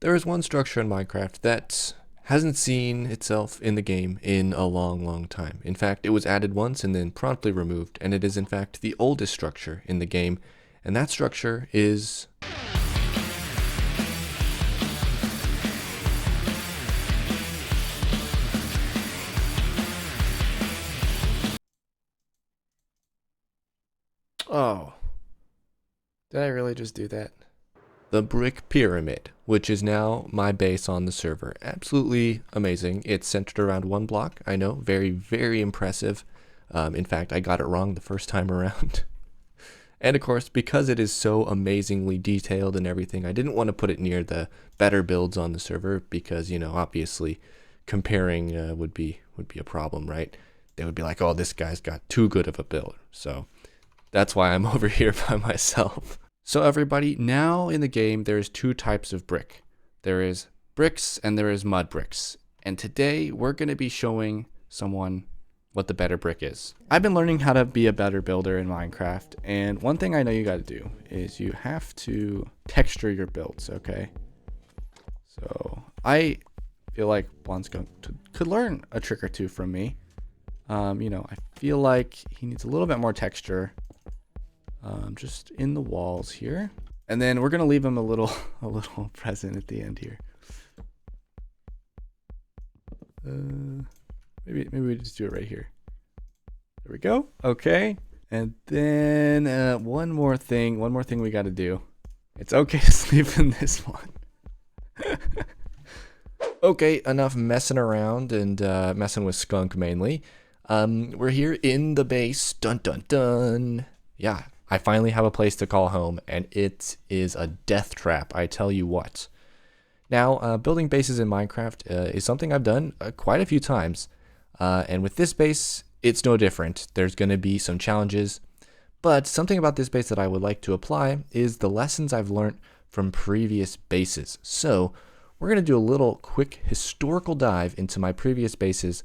There is one structure in Minecraft that hasn't seen itself in the game in a long time. In fact, it was added once and then promptly removed, and it is in fact the oldest structure in the game, and that structure is... Oh, did I really just do that? The brick pyramid, which is now my base on the server. Absolutely amazing. It's centered around one block. I know, very impressive. In fact, I got it wrong the first time around. And of course, because it is so amazingly detailed and everything, I didn't want to put it near the better builds on the server because, you know, obviously comparing would be a problem, right? They would be like, oh, this guy's got too good of a build. So that's why I'm over here by myself. So everybody, now in the game, there's two types of brick. There is bricks and there is mud bricks. And today we're going to be showing someone what the better brick is. I've been learning how to be a better builder in Minecraft. And one thing I know you got to do is you have to texture your builds, okay? So I feel like Juan's could learn a trick or two from me. You know, I feel like he needs a little bit more texture. Just in the walls here, and then we're gonna leave him a little present at the end here. Maybe we just do it right here. There we go. Okay, and then one more thing we got to do. It's okay to sleep in this one. Okay, enough messing around and messing with Skunk mainly. We're here in the base. Dun dun dun. Yeah. I finally have a place to call home, and it is a death trap, I tell you what. Now, building bases in Minecraft is something I've done quite a few times, and with this base, it's no different. There's going to be some challenges, but something about this base that I would like to apply is the lessons I've learned from previous bases. So, we're going to do a little quick historical dive into my previous bases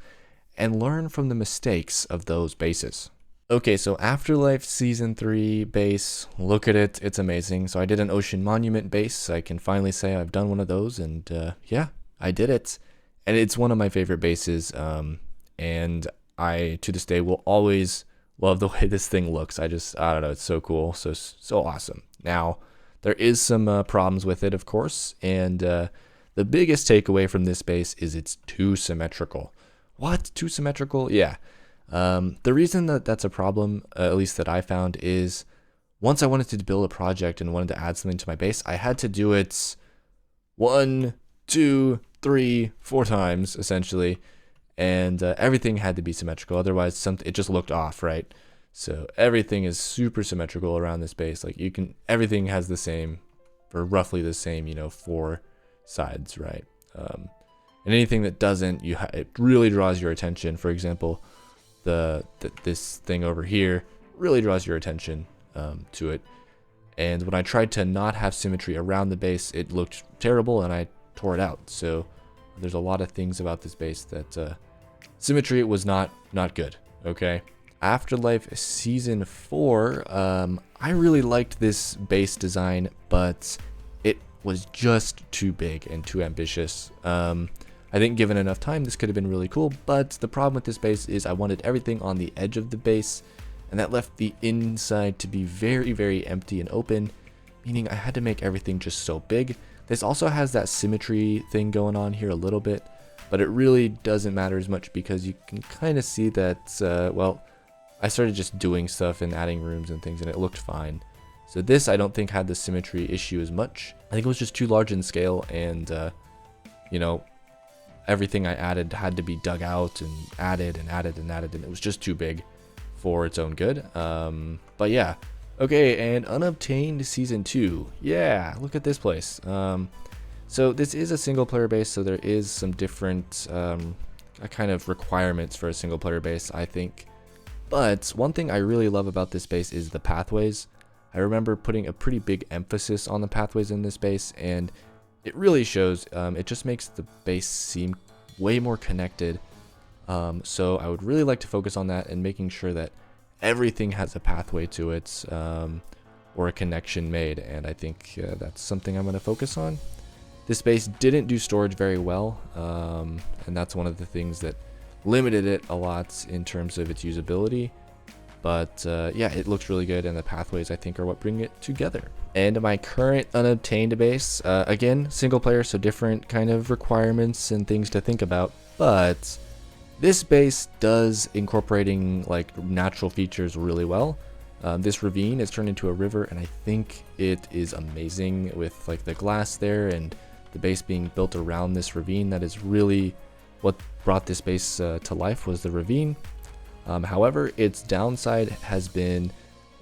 and learn from the mistakes of those bases. Okay, so Afterlife Season 3 base, look at it, it's amazing. So I did an Ocean Monument base, I can finally say I've done one of those, and yeah, I did it. And it's one of my favorite bases, and I, to this day, will always love the way this thing looks. I don't know, it's so cool, so awesome. Now, there is some problems with it, of course, and the biggest takeaway from this base is it's too symmetrical. What? Too symmetrical? Yeah. The reason that that's a problem, at least that I found, is once I wanted to build a project and wanted to add something to my base, I had to do it 1, 2, 3, 4 times, essentially, and everything had to be symmetrical. Otherwise, it just looked off, right? So everything is super symmetrical around this base. Like everything has the same, or roughly the same, you know, 4 sides, right? And anything that doesn't, it really draws your attention. For example, this thing over here really draws your attention to it, and when I tried to not have symmetry around the base, it looked terrible and I tore it out. So there's a lot of things about this base that symmetry was not good. Okay, Afterlife Season 4, I really liked this base design, but it was just too big and too ambitious. I think given enough time, this could have been really cool, but the problem with this base is I wanted everything on the edge of the base, and that left the inside to be very empty and open, meaning I had to make everything just so big. This also has that symmetry thing going on here a little bit, but it really doesn't matter as much because you can kind of see that, well, I started just doing stuff and adding rooms and things, and it looked fine. So this, I don't think, had the symmetry issue as much. I think it was just too large in scale, and, you know, everything I added had to be dug out and added, and it was just too big for its own good. But yeah. Okay, and Unobtained Season 2. Yeah, look at this place. So this is a single player base, so there is some different kind of requirements for a single player base, I think. But one thing I really love about this base is the pathways. I remember putting a pretty big emphasis on the pathways in this base, and it really shows. It just makes the base seem way more connected. So I would really like to focus on that and making sure that everything has a pathway to it, or a connection made, and I think that's something I'm going to focus on. This base didn't do storage very well, and that's one of the things that limited it a lot in terms of its usability. But yeah, it looks really good, and the pathways, I think, are what bring it together. And my current unobtained base, again, single player, so different kind of requirements and things to think about. But this base does incorporating like natural features really well. This ravine is turned into a river, and I think it is amazing with like the glass there and the base being built around this ravine. That is really what brought this base to life, was the ravine. However, its downside has been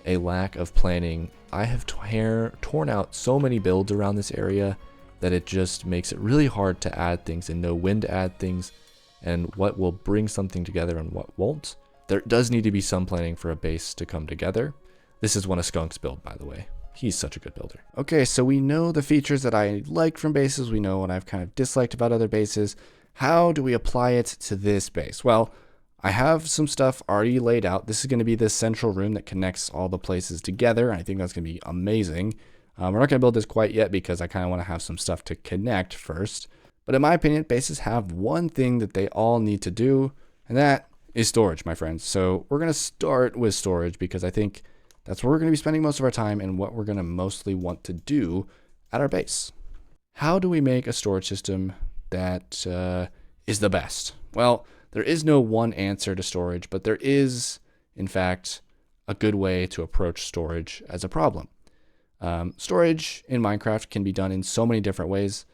a lack of planning. I have torn out so many builds around this area that it just makes it really hard to add things and know when to add things and what will bring something together and what won't. There does need to be some planning for a base to come together. This is one of Skunk's build, by the way. He's such a good builder. Okay, so we know the features that I liked from bases. We know what I've kind of disliked about other bases. How do we apply it to this base? Well, I have some stuff already laid out. This is going to be the central room that connects all the places together. I think that's going to be amazing. We're not going to build this quite yet because I kind of want to have some stuff to connect first. But in my opinion, bases have one thing that they all need to do, and that is storage, my friends. So we're going to start with storage because I think that's where we're going to be spending most of our time and what we're going to mostly want to do at our base. How do we make a storage system that is the best? Well, there is no one answer to storage, but there is, in fact, a good way to approach storage as a problem. Storage in Minecraft can be done in so many different ways.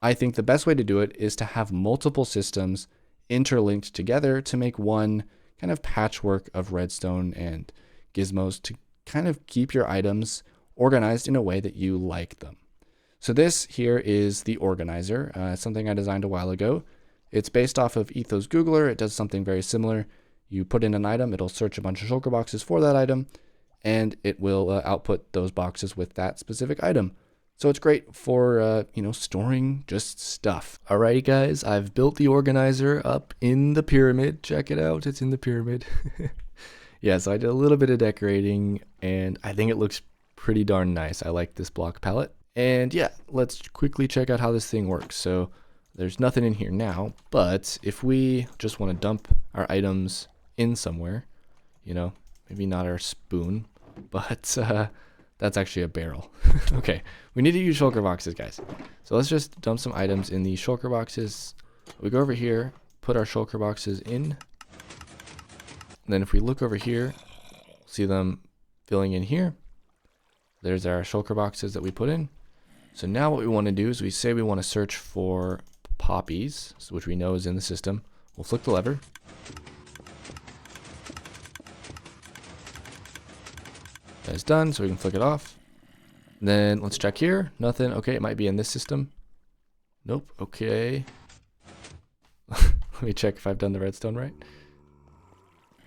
I think the best way to do it is to have multiple systems interlinked together to make one kind of patchwork of redstone and gizmos to kind of keep your items organized in a way that you like them. So this here is the organizer, something I designed a while ago. It's based off of Ethos Googler. It does something very similar. You put in an item, it'll search a bunch of shulker boxes for that item, and it will output those boxes with that specific item. So it's great for, storing just stuff. Alrighty, guys, I've built the organizer up in the pyramid. Check it out, it's in the pyramid. Yeah, so I did a little bit of decorating, and I think it looks pretty darn nice. I like this block palette. And yeah, let's quickly check out how this thing works. So there's nothing in here now, but if we just want to dump our items in somewhere, maybe not our spoon, but that's actually a barrel. Okay, we need to use shulker boxes, guys. So let's just dump some items in these shulker boxes. We go over here, put our shulker boxes in. And then if we look over here, see them filling in here. There's our shulker boxes that we put in. So now what we want to do is we say we want to search for poppies, which we know is in the system. We'll flick the lever. That is done, so we can flick it off. Then let's check here. Nothing. Okay, it might be in this system. Nope. Okay. Let me check if I've done the redstone right.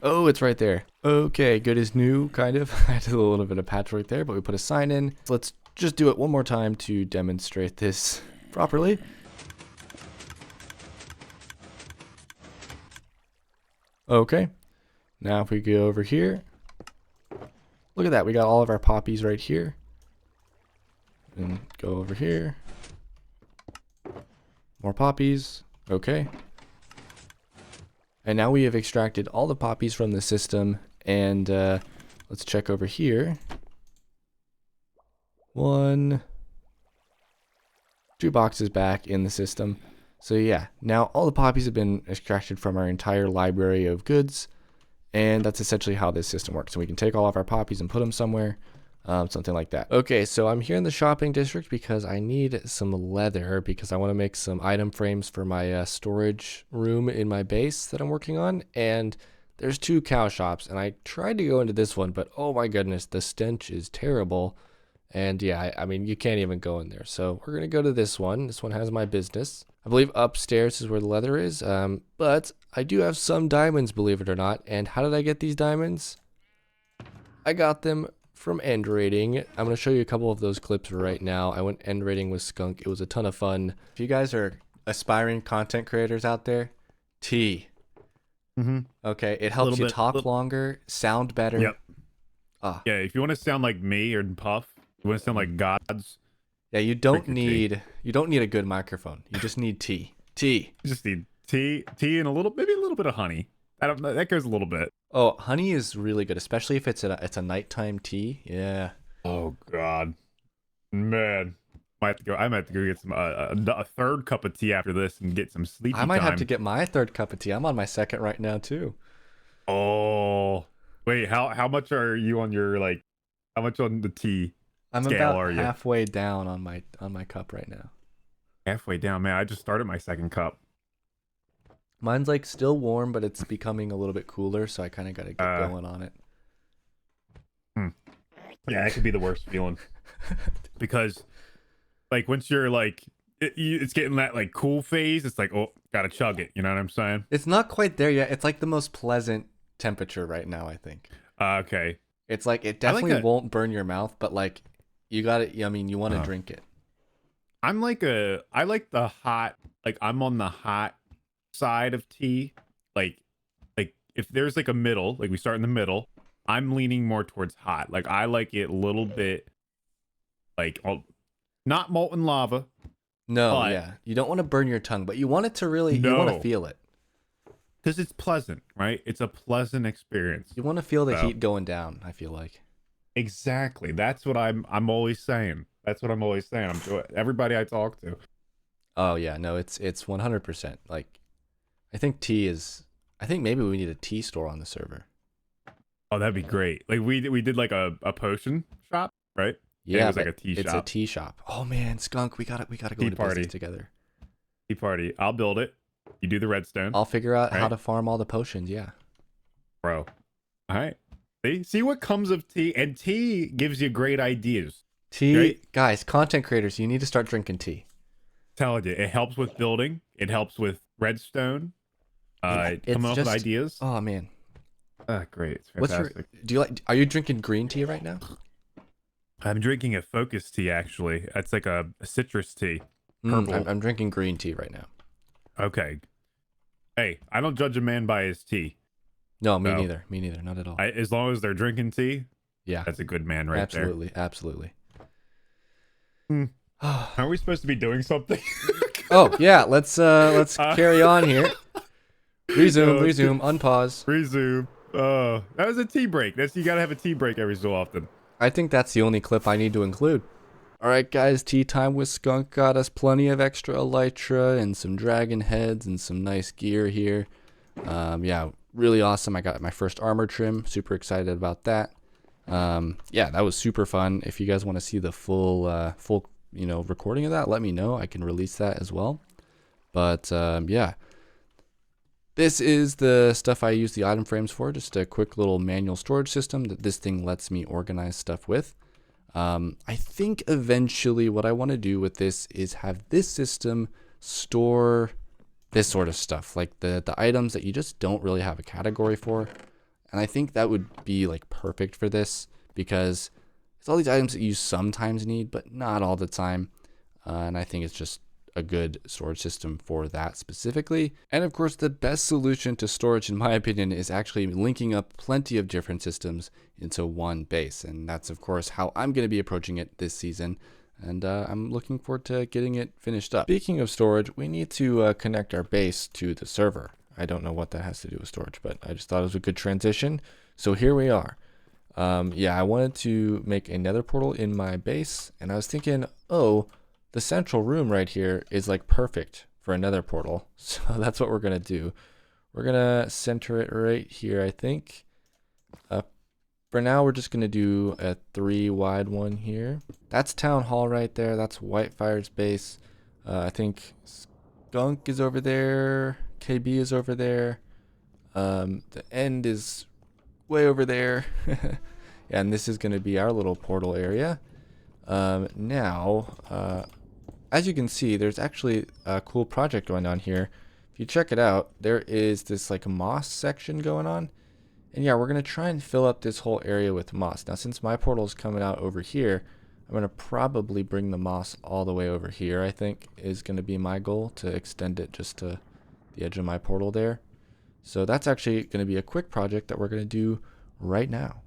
Oh, it's right there. Okay, good as new, kind of. I did a little bit of patchwork there, but we put a sign in. Let's just do it one more time to demonstrate this properly. Okay, now if we go over here, look at that, we got all of our poppies right here. And go over here. More poppies. Okay. And now we have extracted all the poppies from the system, and let's check over here. 1, 2 boxes back in the system. So yeah, now all the poppies have been extracted from our entire library of goods, and that's essentially how this system works. So we can take all of our poppies and put them somewhere, something like that. Okay, so I'm here in the shopping district because I need some leather because I want to make some item frames for my storage room in my base that I'm working on, and there's 2 cow shops, and I tried to go into this one, but oh my goodness, the stench is terrible. And yeah, I mean, you can't even go in there. So we're going to go to this one. This one has my business. I believe upstairs is where the leather is. But I do have some diamonds, believe it or not. And how did I get these diamonds? I got them from end raiding. I'm going to show you a couple of those clips right now. I went end raiding with Skunk. It was a ton of fun. If you guys are aspiring content creators out there, T. Okay, it helps you talk longer, sound better. Yep. Yeah, if you want to sound like me or Puff, you want to sound like gods, Yeah, Drink your tea. you don't need a good microphone. You just need tea. Tea. You just need tea, and maybe a little bit of honey. I don't know. That goes a little bit. Oh, honey is really good, especially if it's a nighttime tea. Yeah. Oh God, man. I might have to go get some a third cup of tea after this and get some I sleepy might have to time. get my third cup of tea. I'm on my second right now too. Oh, wait. How much are you on your like? How much on the tea I'm scale about are you? halfway down on my cup right now. Halfway down, man. I just started my second cup. Mine's like still warm, but it's becoming a little bit cooler, so I kind of got to get Uh, going on it. hmm. Yeah, that could be the worst feeling because like once you're like it's getting that like cool phase, it's like, oh, gotta chug it. You know what I'm saying? It's not quite there yet. It's like the most pleasant temperature right now, I think. Okay. It's like it I like definitely a. won't burn your mouth, but like you got to I mean, you want to Uh, drink it. I'm like a. I like the hot. Like I'm on the hot side of tea. Like like if there's like a middle, like we start in the middle. I'm leaning more towards hot. Like I like it a little bit like not molten lava, No, but yeah. You don't want to burn your tongue, but you want it to really you want to no, feel it. because it's pleasant, right? It's a pleasant experience. You want to feel the So heat going down, I feel like. exactly, that's what I'm always saying. That's what I'm always saying. I'm to everybody I talk to. Oh yeah, no, it's 100%. Like I think maybe we need a tea store on the server. Oh, that'd be great. Like we did like a potion shop, right? And it Yeah, was like but a tea it's a shop, tea shop. Oh man, Skunk, we got to go tea into business party, together. tea party. I'll build it. You do the redstone, I'll figure out how right, to farm all the potions, yeah. bro? All right. See what comes of tea, and tea gives you great ideas, right? Tea, guys, content creators, you need to start drinking tea. Telling you, it helps with building. It helps with redstone. It's Coming up with just ideas. oh man. Ah, great. It's What's your fantastic. do you like are you drinking green tea right now? I'm drinking a focus tea actually. It's like a citrus tea, purple. I'm drinking green tea right now. Okay. Hey, I don't judge a man by his tea. No, me So, neither. Me neither. Not at all. as long as they're drinking tea, Yeah, that's a good man right absolutely, absolutely. there. Are we supposed to be doing something? Oh yeah, let's carry on here. Resume, let's resume, unpause. resume. That was a tea break. You gotta have a tea break every so often. I think that's the only clip I need to include. All right, guys, tea time with Skunk got us plenty of extra elytra and some dragon heads and some nice gear here. Yeah, really awesome. I got my first armor trim. Super excited about that. Yeah, that was super fun. If you guys want to see the full recording of that, let me know. I can release that as well. But yeah, this is the stuff I use the item frames for. Just a quick little manual storage system that this thing lets me organize stuff with. I think eventually what I want to do with this is have this system store this sort of stuff, like the items that you just don't really have a category for. And I think that would be like perfect for this because it's all these items that you sometimes need, but not all the time. And I think it's just a good storage system for that specifically. And of course, the best solution to storage, in my opinion, is actually linking up plenty of different systems into one base. And that's, of course, how I'm going to be approaching it this season. And I'm looking forward to getting it finished up. Speaking of storage, we need to connect our base to the server. I don't know what that has to do with storage, but I just thought it was a good transition. So here we are. Yeah, I wanted to make a nether portal in my base, and I was thinking, oh, the central room right here is like perfect for a nether portal. So that's what we're gonna do. We're gonna center it right here, I think. For now, we're just gonna do a 3 wide one here. That's town hall right there. That's Whitefire's base. I think Skunk is over there. KB is over there. The end is way over there. Yeah, and this is gonna be our little portal area. Now, as you can see, there's actually a cool project going on here. If you check it out, there is this like moss section going on. And yeah, we're going to try and fill up this whole area with moss. Now, since my portal is coming out over here, I'm going to probably bring the moss all the way over here, I think, is going to be my goal, to extend it just to the edge of my portal there. So that's actually going to be a quick project that we're going to do right now.